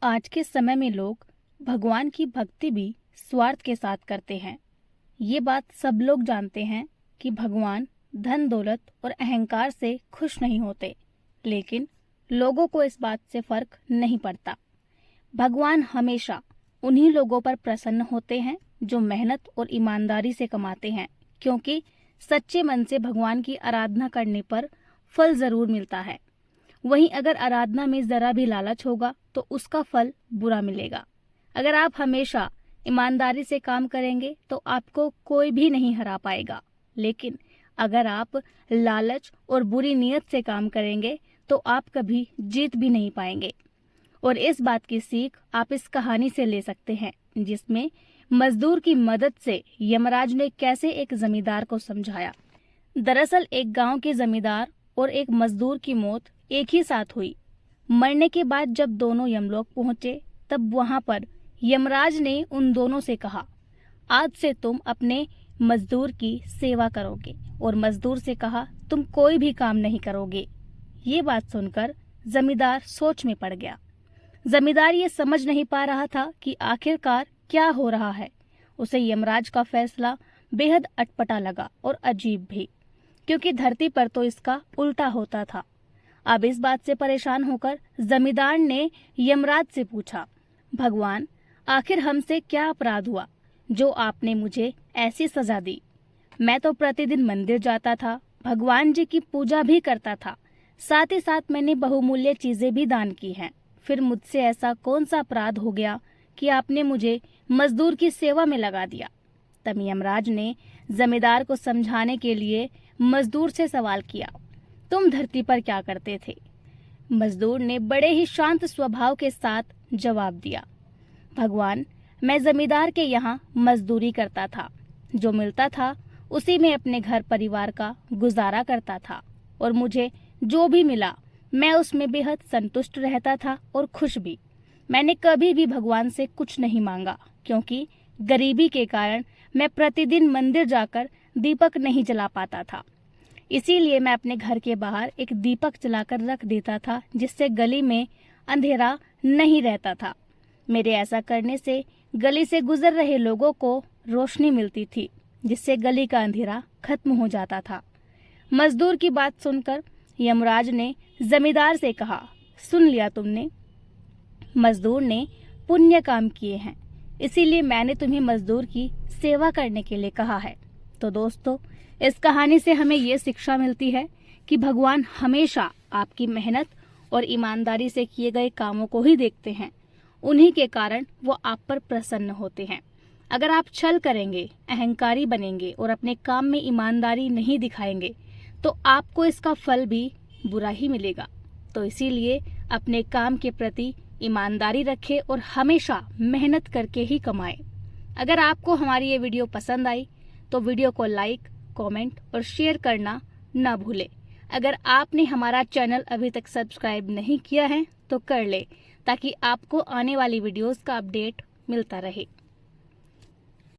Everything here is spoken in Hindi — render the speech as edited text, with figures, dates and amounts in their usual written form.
आज के समय में लोग भगवान की भक्ति भी स्वार्थ के साथ करते हैं। ये बात सब लोग जानते हैं कि भगवान धन दौलत और अहंकार से खुश नहीं होते, लेकिन लोगों को इस बात से फर्क नहीं पड़ता। भगवान हमेशा उन्हीं लोगों पर प्रसन्न होते हैं जो मेहनत और ईमानदारी से कमाते हैं, क्योंकि सच्चे मन से भगवान की आराधना करने पर फल जरूर मिलता है। वहीं अगर आराधना में जरा भी लालच होगा तो उसका फल बुरा मिलेगा। अगर आप हमेशा ईमानदारी से काम करेंगे तो आपको कोई भी नहीं हरा पाएगा, लेकिन अगर आप लालच और बुरी नीयत से काम करेंगे तो आप कभी जीत भी नहीं पाएंगे। और इस बात की सीख आप इस कहानी से ले सकते हैं, जिसमें मजदूर की मदद से यमराज ने कैसे एक जमींदार को समझाया। दरअसल एक गांव के जमींदार और एक मजदूर की मौत एक ही साथ हुई। मरने के बाद जब दोनों यमलोक पहुंचे तब वहां पर यमराज ने उन दोनों से कहा, आज से तुम अपने मजदूर की सेवा करोगे, और मजदूर से कहा, तुम कोई भी काम नहीं करोगे। ये बात सुनकर जमींदार सोच में पड़ गया। जमींदार ये समझ नहीं पा रहा था कि आखिरकार क्या हो रहा है। उसे यमराज का फैसला बेहद अटपटा लगा और अजीब भी, क्योंकि धरती पर तो इसका उल्टा होता था। अब इस बात से परेशान होकर जमींदार ने यमराज से पूछा, भगवान, आखिर हमसे क्या अपराध हुआ जो आपने मुझे ऐसी सजा दी? मैं तो प्रतिदिन मंदिर जाता था, भगवान जी की पूजा भी करता था, साथ ही साथ मैंने बहुमूल्य चीजें भी दान की हैं। फिर मुझसे ऐसा कौन सा अपराध हो गया कि आपने मुझे मजदूर की सेवा में लगा दिया? तब यमराज ने जमींदार को समझाने के लिए मजदूर से सवाल किया, तुम धरती पर क्या करते थे? मजदूर ने बड़े ही शांत स्वभाव के साथ जवाब दिया, भगवान, मैं जमींदार के यहाँ मजदूरी करता था, जो मिलता था उसी में अपने घर परिवार का गुजारा करता था, और मुझे जो भी मिला मैं उसमें बेहद संतुष्ट रहता था और खुश भी। मैंने कभी भी भगवान से कुछ नहीं मांगा, क्योंकि गरीबी के कारण मैं प्रतिदिन मंदिर जाकर दीपक नहीं जला पाता था। इसीलिए मैं अपने घर के बाहर एक दीपक जलाकर रख देता था, जिससे गली में अंधेरा नहीं रहता था। मेरे ऐसा करने से गली से गुजर रहे लोगों को रोशनी मिलती थी, जिससे गली का अंधेरा खत्म हो जाता था। मजदूर की बात सुनकर यमराज ने जमींदार से कहा, सुन लिया तुमने? मजदूर ने पुण्य काम किए हैं, इसीलिए मैंने तुम्हें मजदूर की सेवा करने के लिए कहा है। तो दोस्तों, इस कहानी से हमें ये शिक्षा मिलती है कि भगवान हमेशा आपकी मेहनत और ईमानदारी से किए गए कामों को ही देखते हैं। उन्हीं के कारण वो आप पर प्रसन्न होते हैं। अगर आप छल करेंगे, अहंकारी बनेंगे और अपने काम में ईमानदारी नहीं दिखाएंगे तो आपको इसका फल भी बुरा ही मिलेगा। तो इसीलिए अपने काम के प्रति ईमानदारी रखें और हमेशा मेहनत करके ही कमाएं। अगर आपको हमारी ये वीडियो पसंद आई तो वीडियो को लाइक, कमेंट और शेयर करना ना भूलें। अगर आपने हमारा चैनल अभी तक सब्सक्राइब नहीं किया है तो कर ले, ताकि आपको आने वाली वीडियोस का अपडेट मिलता रहे।